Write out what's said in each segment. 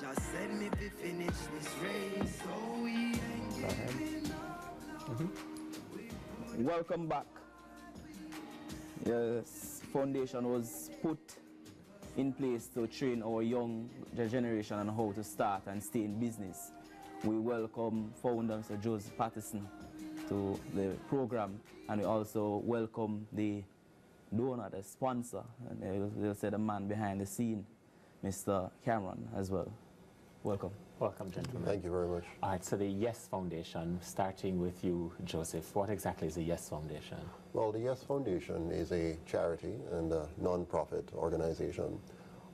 Just send me to finish this race, so we ain't giving up. Welcome back. This foundation was put in place to train our young generation on how to start and stay in business. We welcome founder Mr. Joseph Patterson to the program, and we also welcome the donor, the sponsor, and they'll say the man behind the scene, Mr. Cameron, as well. Welcome. Welcome, gentlemen. Thank you very much. All right, so the Yes Foundation, starting with you, Joseph, what exactly is the Yes Foundation? Well, the Yes Foundation is a charity and a non-profit organization.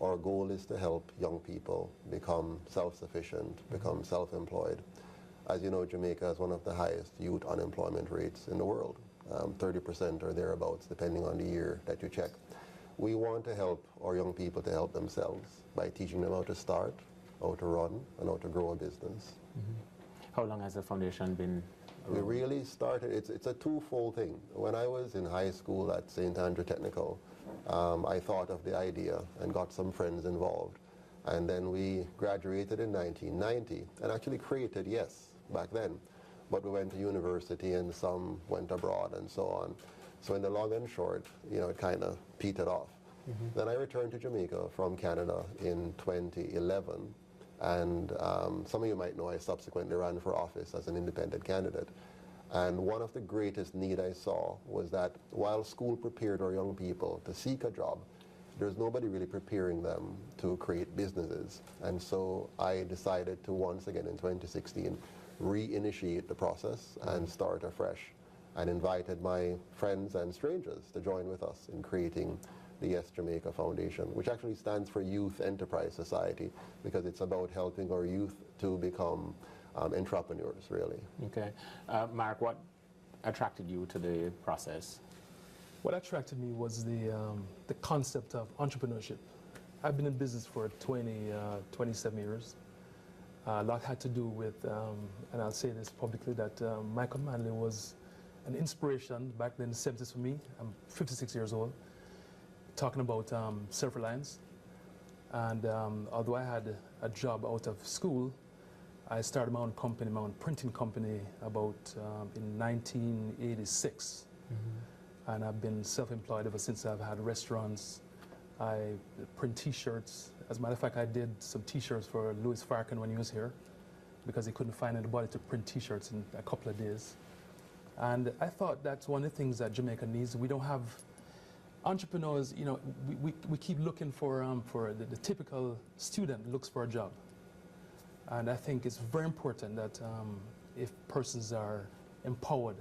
Our goal is to help young people become self-sufficient, become self-employed. As you know, Jamaica has one of the highest youth unemployment rates in the world. 30% or thereabouts, depending on the year that you check. We want to help our young people to help themselves by teaching them how to start, how to run, and how to grow a business. How long has the foundation been We really started, it's a twofold thing. When I was in high school at St. Andrew Technical, I thought of the idea and got some friends involved. And then we graduated in 1990 and actually created Yes back then. But we went to university and some went abroad and so on. So in the long and short, you know, it kind of petered off. Then I returned to Jamaica from Canada in 2011. And some of you might know I subsequently ran for office as an independent candidate. And one of the greatest need I saw was that while school prepared our young people to seek a job, there's nobody really preparing them to create businesses. And so I decided to once again in 2016 reinitiate the process and start afresh, and invited my friends and strangers to join with us in creating the Yes Jamaica Foundation, which actually stands for Youth Enterprise Society, because it's about helping our youth to become entrepreneurs, really. Okay. Mark, what attracted you to the process? What attracted me was the concept of entrepreneurship. I've been in business for 27 years. A lot had to do with, and I'll say this publicly, that Michael Manley was an inspiration back then in the 70s for me. I'm 56 years old, talking about self-reliance. And although I had a job out of school, I started my own company, my own printing company about in 1986. And I've been self-employed ever since. I've had restaurants. I print T-shirts. As a matter of fact, I did some T-shirts for Louis Farrakhan when he was here, because he couldn't find anybody to print T-shirts in a couple of days. And I thought that's one of the things that Jamaica needs. We don't have entrepreneurs. You know, we keep looking for the typical student looks for a job. And I think it's very important that if persons are empowered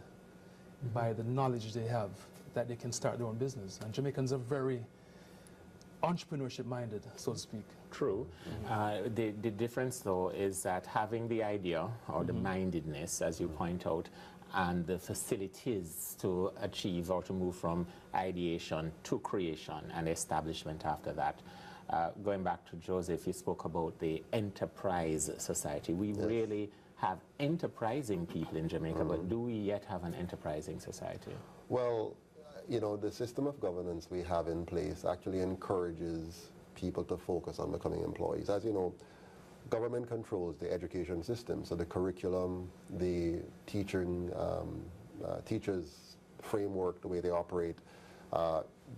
by the knowledge they have, that they can start their own business. And Jamaicans are very entrepreneurship minded, so to speak. True. The difference, though, is that having the idea or the mindedness, as you point out, and the facilities to achieve or to move from ideation to creation and establishment after that. Going back to Joseph, you spoke about the enterprise society. We really have enterprising people in Jamaica, but do we yet have an enterprising society? Well, you know, the system of governance we have in place actually encourages people to focus on becoming employees. As you know, government controls the education system, so the curriculum, the teachers' framework, the way they operate,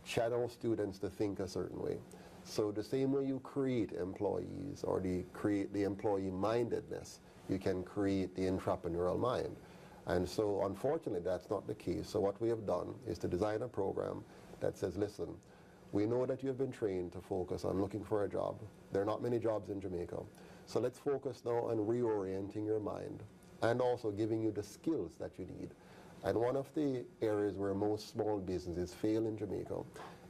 channel students to think a certain way. So the same way you create employees or create the employee mindedness, you can create the entrepreneurial mind. And so unfortunately that's not the case. So what we have done is to design a program that says, listen, we know that you have been trained to focus on looking for a job. There are not many jobs in Jamaica. So let's focus now on reorienting your mind and also giving you the skills that you need. And one of the areas where most small businesses fail in Jamaica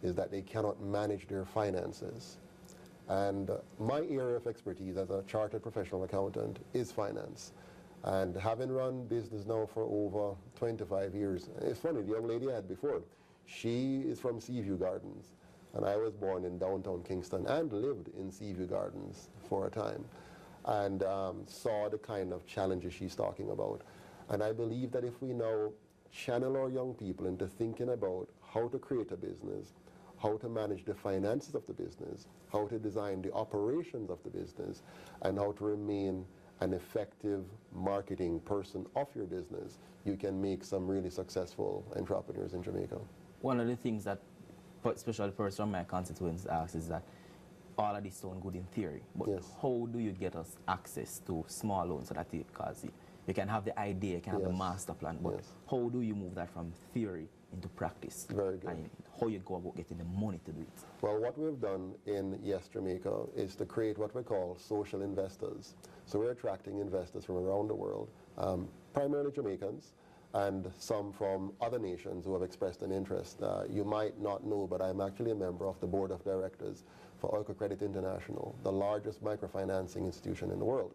is that they cannot manage their finances. And my area of expertise as a chartered professional accountant is finance. And having run business now for over 25 years, it's funny, the young lady I had before, she is from Seaview Gardens. And I was born in downtown Kingston and lived in Seaview Gardens for a time, and saw the kind of challenges she's talking about. And I believe that if we now channel our young people into thinking about how to create a business, how to manage the finances of the business, how to design the operations of the business, and how to remain an effective marketing person of your business, you can make some really successful entrepreneurs in Jamaica. One of the things that especially person from my constituents ask is that all of this sound good in theory, but Yes. how do you get us access to small loans so that because you can have the idea, you can have the Yes. master plan, but Yes. how do you move that from theory into practice? Very good. And how you go about getting the money to do it? Well, what we've done in Yes Jamaica is to create what we call social investors. So we're attracting investors from around the world, primarily Jamaicans, and some from other nations who have expressed an interest. You might not know, but I'm actually a member of the board of directors for Oiko Credit International, the largest microfinancing institution in the world.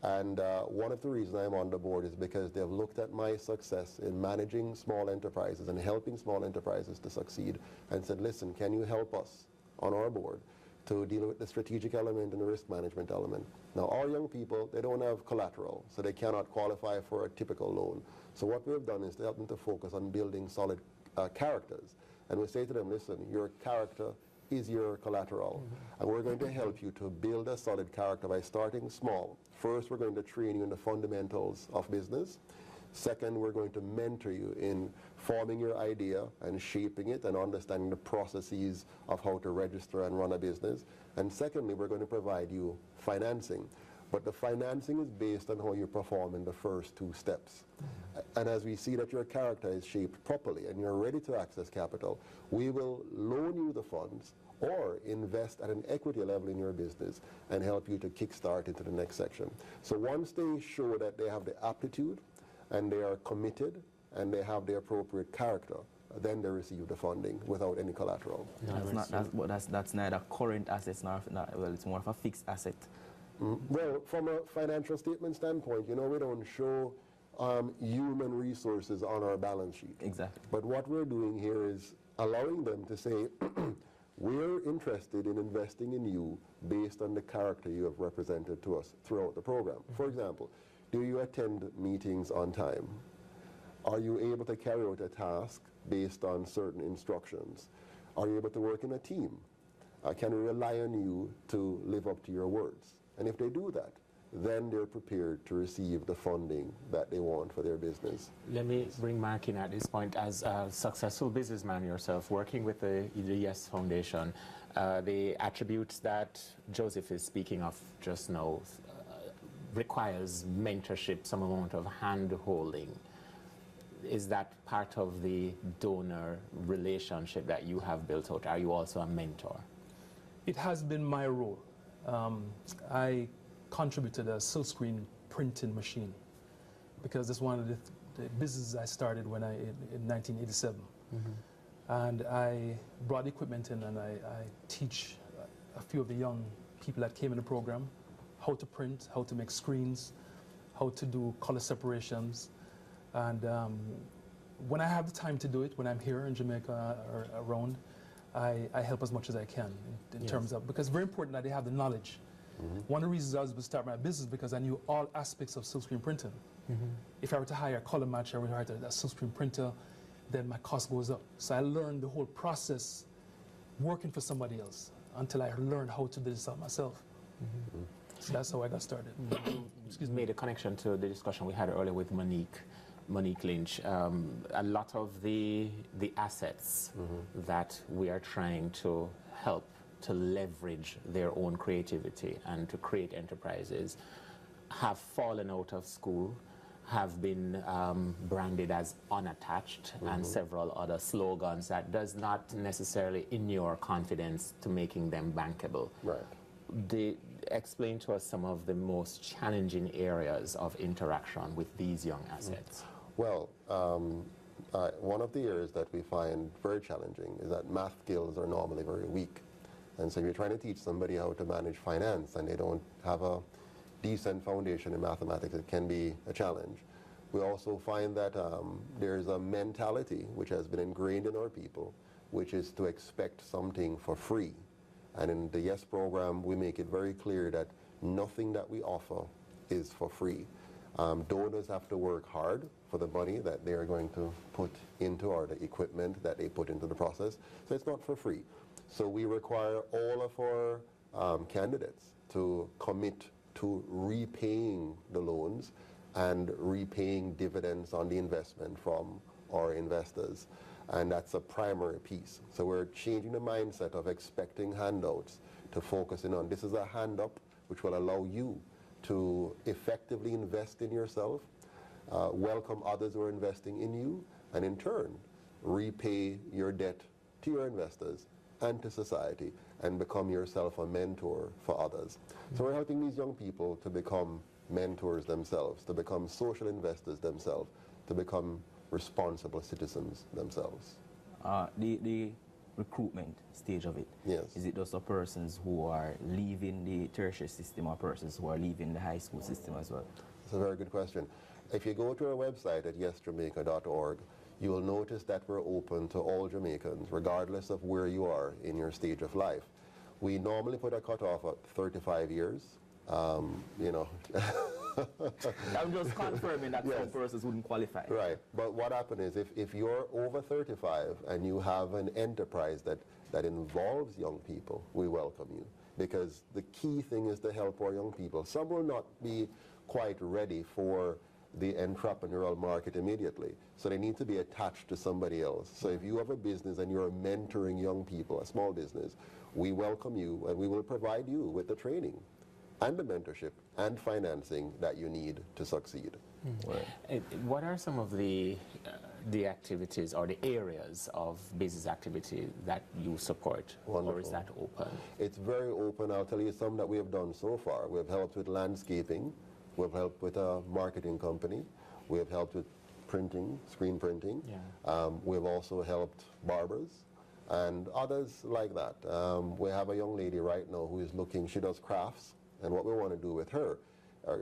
And one of the reasons I'm on the board is because they've looked at my success in managing small enterprises and helping small enterprises to succeed and said, listen, can you help us on our board to deal with the strategic element and the risk management element? Now, our young people, they don't have collateral, so they cannot qualify for a typical loan. So what we've done is to help them to focus on building solid characters. And we say to them, listen, your character is your collateral. And we're going to help you to build a solid character by starting small. First, we're going to train you in the fundamentals of business. Second, we're going to mentor you in forming your idea and shaping it and understanding the processes of how to register and run a business. And secondly, we're going to provide you financing. But the financing is based on how you perform in the first two steps. And as we see that your character is shaped properly and you're ready to access capital, we will loan you the funds or invest at an equity level in your business and help you to kickstart into the next section. So once they show that they have the aptitude and they are committed and they have the appropriate character, then they receive the funding without any collateral. That's neither current assets nor, well, it's more of a fixed asset. Well, from a financial statement standpoint, you know, we don't show human resources on our balance sheet. Exactly. But what we're doing here is allowing them to say, we're interested in investing in you based on the character you have represented to us throughout the program. For example, do you attend meetings on time? Are you able to carry out a task based on certain instructions? Are you able to work in a team? Can we rely on you to live up to your words? And if they do that, then they're prepared to receive the funding that they want for their business. Let me bring Mark in at this point. As a successful businessman yourself, working with the Yes Foundation, the attributes that Joseph is speaking of just now requires mentorship, some amount of hand-holding. Is that part of the donor relationship that you have built out? Are you also a mentor? It has been my role. I contributed a silkscreen printing machine because that's one of the businesses I started when in 1987. And I brought equipment in and I teach a few of the young people that came in the program how to print, how to make screens, how to do color separations. And when I have the time to do it, when I'm here in Jamaica or around, I help as much as I can in terms of, because it's very important that they have the knowledge. One of the reasons I was able to start my business because I knew all aspects of silkscreen printing. If I were to hire a color matcher, I would hire a silkscreen printer, then my cost goes up. So I learned the whole process working for somebody else until I learned how to do this out myself. So that's how I got started. Excuse me. Made a connection to the discussion we had earlier with Monique Lynch. A lot of the assets that we are trying to help to leverage their own creativity and to create enterprises have fallen out of school, have been branded as unattached, and several other slogans that does not necessarily inure confidence to making them bankable. Right. Explain to us some of the most challenging areas of interaction with these young assets. Well, one of the areas that we find very challenging is that math skills are normally very weak. And so you're trying to teach somebody how to manage finance and they don't have a decent foundation in mathematics. It can be a challenge. We also find that there's a mentality which has been ingrained in our people, which is to expect something for free. And in the Yes program, we make it very clear that nothing that we offer is for free. Donors have to work hard for for the money that they are going to put into, or the equipment that they put into the process. So it's not for free. So we require all of our candidates to commit to repaying the loans and repaying dividends on the investment from our investors. And that's a primary piece. So we're changing the mindset of expecting handouts to focusing on this is a hand up which will allow you to effectively invest in yourself, welcome others who are investing in you, and in turn repay your debt to your investors and to society, and become yourself a mentor for others. So we're helping these young people to become mentors themselves, to become social investors themselves, to become responsible citizens themselves. The recruitment stage of it, Yes. is it just the persons who are leaving the tertiary system or persons who are leaving the high school system as well? That's a very good question. If you go to our website at yesjamaica.org, you will notice that we're open to all Jamaicans, regardless of where you are in your stage of life. We normally put a cutoff at 35 years. You know. I'm just confirming that some persons wouldn't qualify. Right, but what happens is if you're over 35 and you have an enterprise that involves young people, we welcome you. Because the key thing is to help our young people. Some will not be quite ready for the entrepreneurial market immediately, so they need to be attached to somebody else. So if you have a business and you're mentoring young people, a small business, we welcome you and we will provide you with the training and the mentorship and financing that you need to succeed. Right. What are some of the activities or the areas of business activity that you support? Wonderful. Or is that open? It's very open. I'll tell you some that we have done so far. We've helped with landscaping. We've helped with a marketing company. We have helped with printing, screen printing. Yeah. We've also helped barbers and others like that. We have a young lady right now who is looking, she does crafts, and what we want to do with her,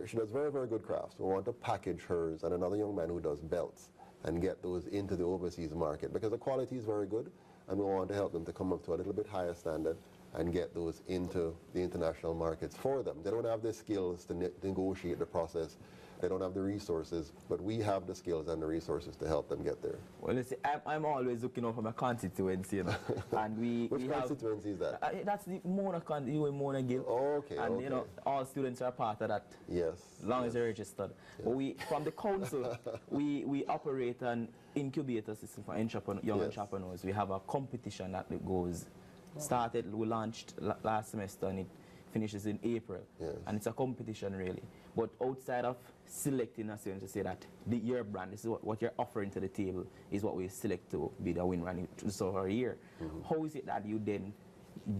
she does very, very good crafts. We want to package hers and another young man who does belts and get those into the overseas market, because the quality is very good, and we want to help them to come up to a little bit higher standard and get those into the international markets for them. They don't have the skills to negotiate the process. They don't have the resources, but we have the skills and the resources to help them get there. Well, you see, I'm always looking out for my constituency, you know. And Which we have, constituency is that? that's the Mona Gill. Oh, okay, And okay. you know, all students are part of that. Yes. As long as they're registered. But we, from the council, we operate an incubator system for young Yes. entrepreneurs. We have a competition that goes, we launched last semester, and it finishes in April. Yes. And it's a competition really. But outside of selecting a student to say that your brand, this is what you're offering to the table, is what we select to be the winner and so for a year. How is it that you then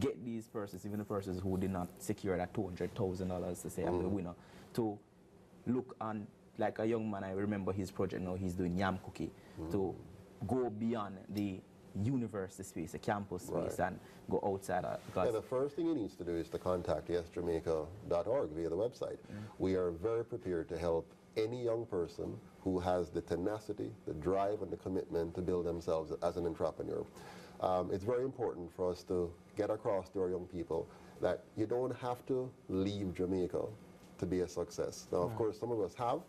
get these persons, even the persons who did not secure that $200,000 to say I'm the winner, to look on, like a young man, I remember his project now, he's doing yam cookie, to go beyond the university space, the campus space, and go outside of, Yeah, because the first thing he needs to do is to contact yesjamaica.org via the website. We are very prepared to help any young person who has the tenacity, the drive, and the commitment to build themselves as an entrepreneur. It's very important for us to get across to our young people that you don't have to leave Jamaica to be a success. Now, of course, some of us have,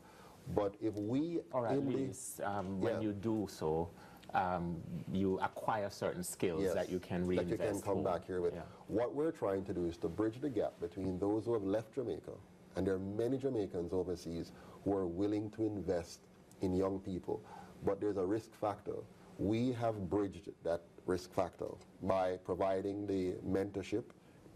but if we Or at in the- least when you do so, you acquire certain skills Yes, that you can that reinvest. you can come for. back here with. Yeah. What we're trying to do is to bridge the gap between those who have left Jamaica, and there are many Jamaicans overseas who are willing to invest in young people, but there's a risk factor. We have bridged that risk factor by providing the mentorship,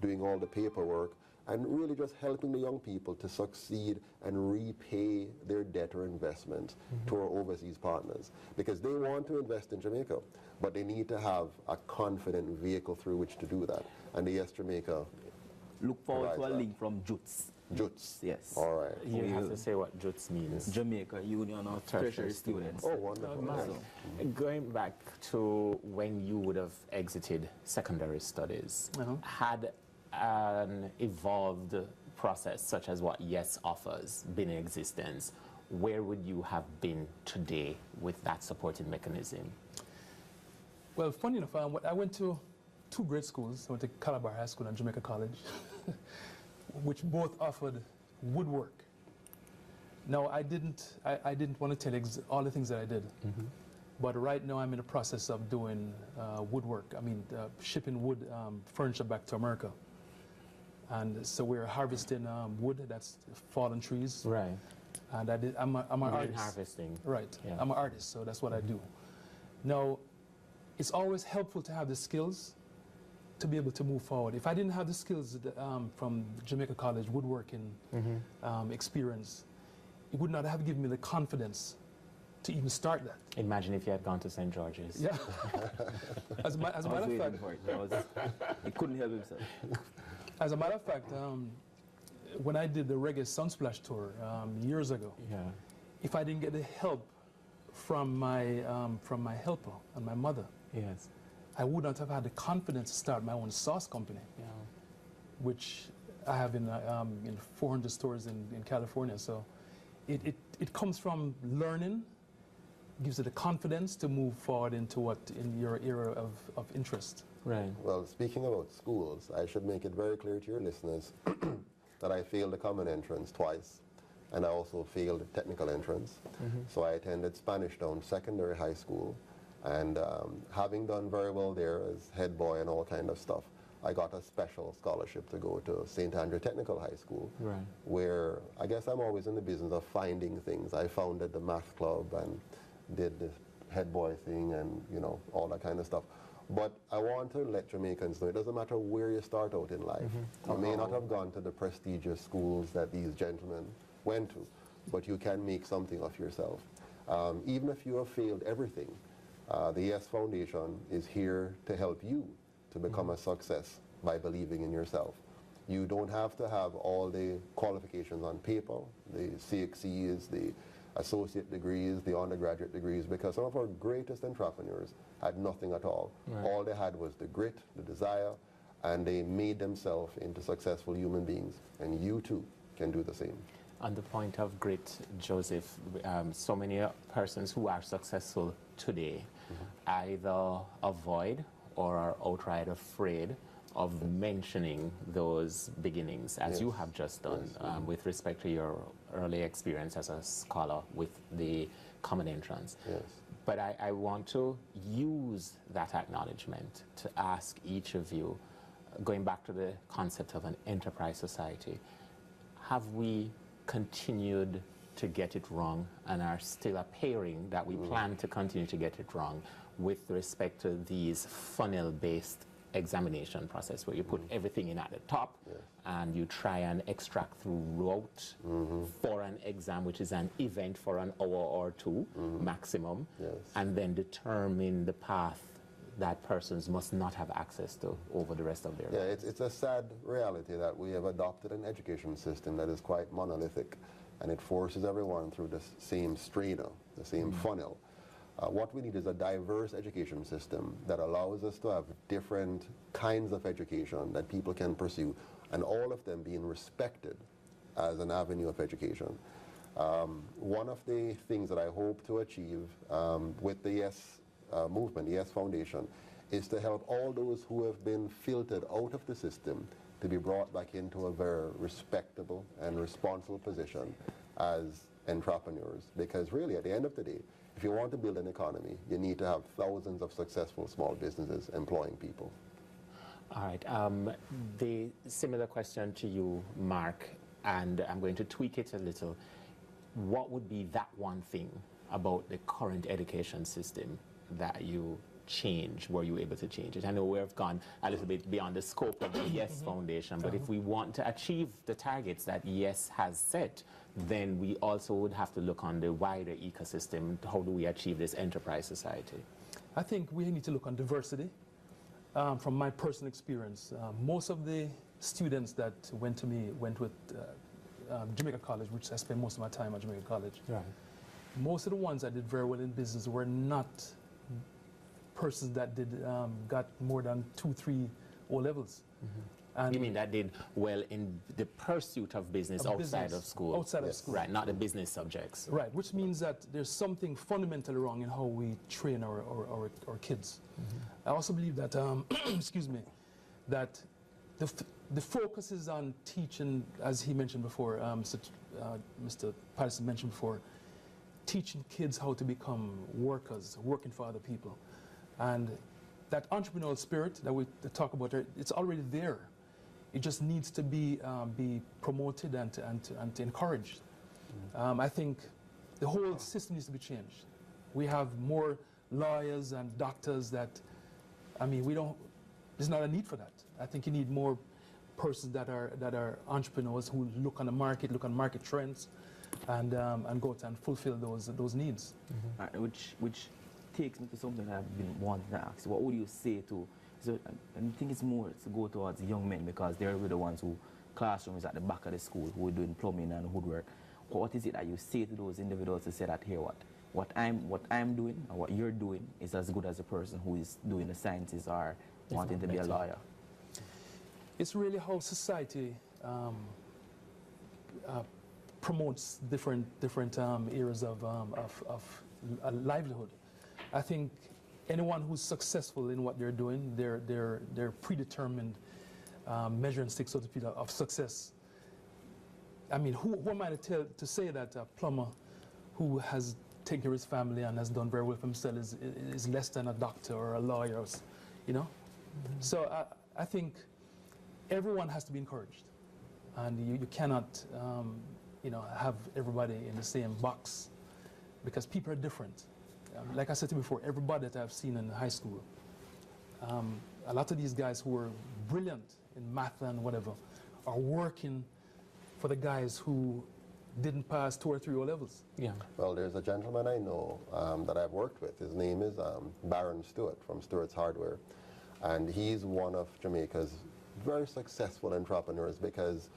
doing all the paperwork, and really just helping the young people to succeed and repay their debt or investment to our overseas partners. Because they want to invest in Jamaica, but they need to have a confident vehicle through which to do that. And the Yes Jamaica look forward to a provides that. link from JUTS. JUTS. Yes. All right. You have We- to say what JUTS means. Jamaica Union of Tertiary Tertiary Students. Oh, wonderful. Nice. Going back to when you would have exited secondary studies, had an evolved process such as what YES offers been in existence, where would you have been today with that supporting mechanism? Well, funny enough, I went to two great schools. I went to Calabar High School and Jamaica College, which both offered woodwork. No, I didn't want to tell you all the things that I did. But right now I'm in the process of doing woodwork. I mean, shipping wood furniture back to America. And so we're harvesting wood that's fallen trees. Right. And I'm an artist. Harvesting. Right. Yeah. I'm an artist, so that's what I do. Now, it's always helpful to have the skills to be able to move forward. If I didn't have the skills from Jamaica College woodworking experience, it would not have given me the confidence to even start that. Imagine if you had gone to St. George's. Yeah. As a matter of fact, he couldn't help himself. as a matter of fact, when I did the Reggae Sunsplash tour years ago, Yeah. if I didn't get the help from my helper and my mother, Yes. I would not have had the confidence to start my own sauce company, Yeah. which I have in 400 stores in California. So it comes from learning, gives you the confidence to move forward into in your area of interest. Right. Well, speaking about schools, I should make it very clear to your listeners that I failed the common entrance twice, and I also failed the technical entrance. So I attended Spanish Town Secondary High School, and having done very well there as head boy and all kind of stuff, I got a special scholarship to go to St. Andrew Technical High School, Right. where I guess I'm always in the business of finding things. I founded the math club and did the head boy thing and, you know, all that kind of stuff. But I want to let Jamaicans know it doesn't matter where you start out in life. You may not have gone to the prestigious schools that these gentlemen went to, but you can make something of yourself. Even if you have failed everything, the YES Foundation is here to help you to become a success by believing in yourself. You don't have to have all the qualifications on paper, the CXCs, the associate degrees, the undergraduate degrees, because some of our greatest entrepreneurs had nothing at all. Right. All they had was the grit, the desire, and they made themselves into successful human beings. And you too can do the same. On the point of grit, Joseph, so many persons who are successful today either avoid or are outright afraid of mentioning those beginnings, as you have just done, with respect to your early experience as a scholar with the common entrance. Yes. But I want to use that acknowledgement to ask each of you, going back to the concept of an enterprise society, have we continued to get it wrong and are still appearing that we plan to continue to get it wrong with respect to these funnel-based examination process where you put everything in at the top and you try and extract throughout for an exam, which is an event for an hour or two maximum, and then determine the path that persons must not have access to over the rest of their lives. It's a sad reality that we have adopted an education system that is quite monolithic, and it forces everyone through the same strainer, the same funnel. What we need is a diverse education system that allows us to have different kinds of education that people can pursue, and all of them being respected as an avenue of education. One of the things that I hope to achieve with the YES movement, the YES Foundation, is to help all those who have been filtered out of the system to be brought back into a very respectable and responsible position as entrepreneurs. Because really, at the end of the day, if you want to build an economy, you need to have thousands of successful small businesses employing people. All right. The similar question to you, Mark, and I'm going to tweak it a little. What would be that one thing about the current education system that you change? Were you able to change it? I know we've gone a little bit beyond the scope of the YES Foundation, but if we want to achieve the targets that YES has set, then we also would have to look on the wider ecosystem. How do we achieve this enterprise society? I think we need to look on diversity. From my personal experience, most of the students that went to me went with Jamaica College, which I spent most of my time at Jamaica College. Right. Most of the ones that did very well in business were not persons that got more than 2-3 O levels. And You mean that did well in the pursuit of business outside of school? Outside of school. Right, not the business subjects. Right, which means that there's something fundamentally wrong in how we train our kids. I also believe that, excuse me, that the focus is on teaching, as he mentioned before, Mr. Patterson mentioned before, teaching kids how to become workers, working for other people. And that entrepreneurial spirit that we talk about, it's already there. It just needs to be promoted and to encouraged. I think the whole system needs to be changed. We have more lawyers and doctors that, I mean, there's not a need for that. I think you need more persons that are entrepreneurs who look on the market, look on market trends, and go out and fulfill those needs. Which takes me to something that I've been wanting to ask. What would you say to, so I think it's more to go towards young men, because they're the ones who, classroom is at the back of the school, who are doing plumbing and woodwork. What is it that you say to those individuals to say that, here, what I'm doing or what you're doing is as good as the person who is doing the sciences or wanting to be a lawyer? It's really how society promotes different areas of livelihood. I think anyone who's successful in what they're doing, they're predetermined measuring sticks, so to speak, of success. I mean, who am I to say that a plumber who has taken care of his family and has done very well for himself is less than a doctor or a lawyer, you know? So I think everyone has to be encouraged, and you cannot, you know, have everybody in the same box, because people are different. Like I said to you before, everybody that I've seen in high school, a lot of these guys who are brilliant in math and whatever are working for the guys who didn't pass 2 or 3 O levels. Yeah. Well, there's a gentleman I know that I've worked with. His name is Baron Stewart from Stewart's Hardware. And he's one of Jamaica's very successful entrepreneurs, because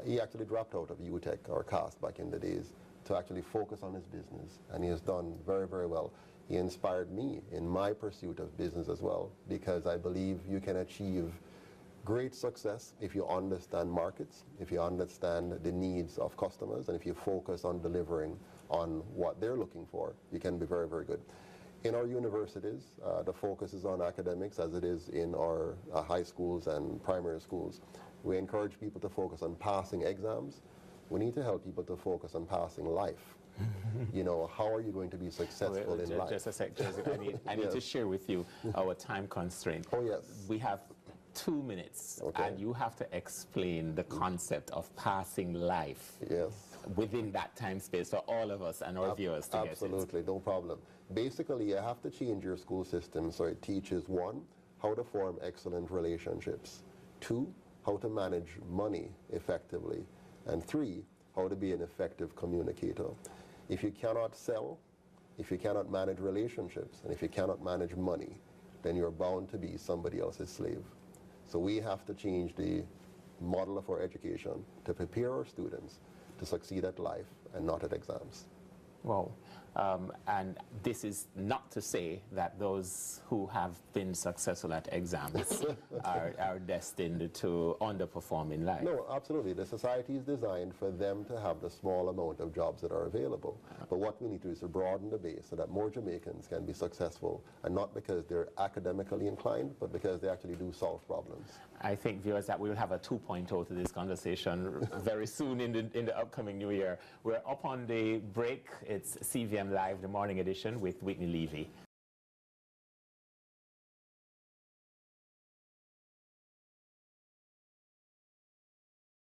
he actually dropped out of UTech or CAST back in the days to actually focus on his business. And he has done very, very well. He inspired me in my pursuit of business as well, because I believe you can achieve great success if you understand markets, if you understand the needs of customers, and if you focus on delivering on what they're looking for, you can be very, very good. In our universities, the focus is on academics, as it is in our high schools and primary schools. We encourage people to focus on passing exams. We need to help people to focus on passing life. You know, how are you going to be successful in life? Just a sec, Joseph. I need to share with you our time constraint. Oh, yes. We have 2 minutes, Okay. and you have to explain the concept of passing life within that time space for all of us and our viewers to Absolutely, no problem. Basically, you have to change your school system so it teaches, 1, how to form excellent relationships, 2, how to manage money effectively, and 3, how to be an effective communicator. If you cannot sell, if you cannot manage relationships, and if you cannot manage money, then you're bound to be somebody else's slave. So we have to change the model of our education to prepare our students to succeed at life and not at exams. Wow. And this is not to say that those who have been successful at exams are destined to underperform in life. No, absolutely. The society is designed for them to have the small amount of jobs that are available. But what we need to do is to broaden the base so that more Jamaicans can be successful, and not because they're academically inclined, but because they actually do solve problems. I think, viewers, that we will have a 2.0 to this conversation very soon in the upcoming new year. We're up on the break. It's CVM Live, the morning edition with Whitney Levy.